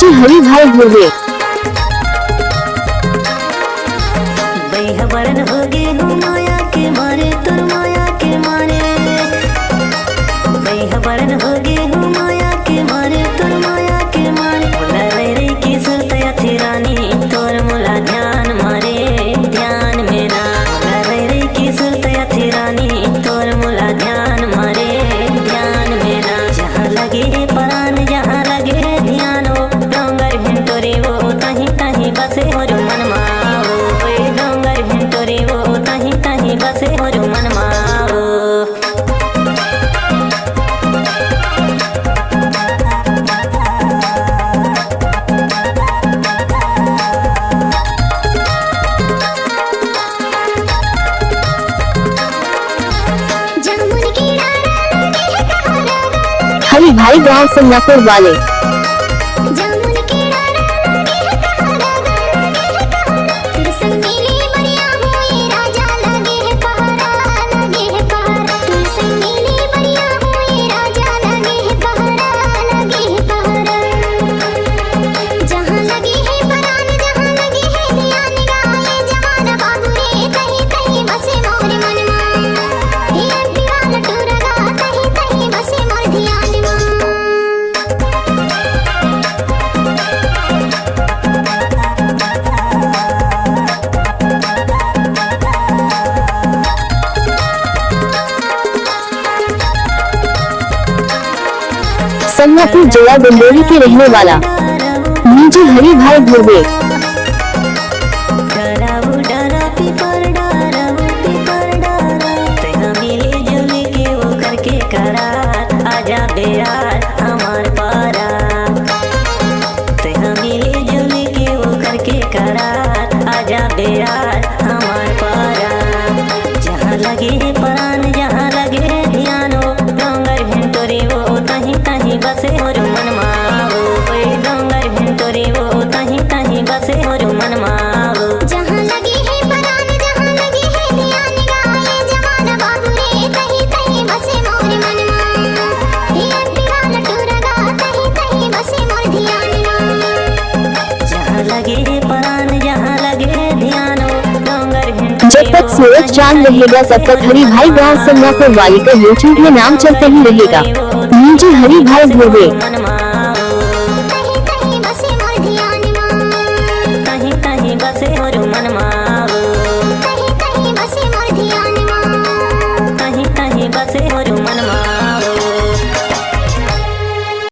नीचे हरी भाई ध्रुवे। माया के मारे तुर माया के मारे बरन होगे हूँ माया के मारे तुर माया के मारे बोला रे की सुरत थी रानी तोर मुला ध्यान मारे ध्यान मेरा बोला रे की सुरत थी रानी तोर मुला ध्यान मारे ध्यान मेरा जहाँ लगे प्राण जहाँ लगे ध्यान हो डोंगर भिंटोरे वो तहीं तहीं बसे और मन माओ डोंगर भिंटोरे वो तहीं तहीं बसे और मन माओ। हरी भाई गांव सिंगापुर वाले। सिंगापुर जोड़ा बंदोली के रहने वाला। नीचे हरी भाई ध्रुवे। आजा बेरार हमार पारा मिले जुल के वो करके करार आजा बेरार हमार पारा जहाँ लगे प्राण जहाँ लगे ध्यान हो डोंगर भिंटोरे वो तहीं तहीं बसे और मन माओ डोंगर भिंटोरे वो तहीं तहीं बसे और मन माओ। जहाँ लगे है प्राण जहाँ लगे है ध्यान गाए जवान बाबू रे तहीं तहीं बसे मोर मन माओ हे अंतिराल टुरगा तहीं तहीं बसे मोर ध्यान माओ। जहाँ लगे है प्राण जहाँ लगे ध्यान हो डोंगर भिंटोरे जब तक सूरज चांद रहेगा तब तक हरी भाई गांव सिंगापुर वाले का यूट्यूब में नाम चलते ही रहेगा। नीचे हरी भाई ध्रुवे।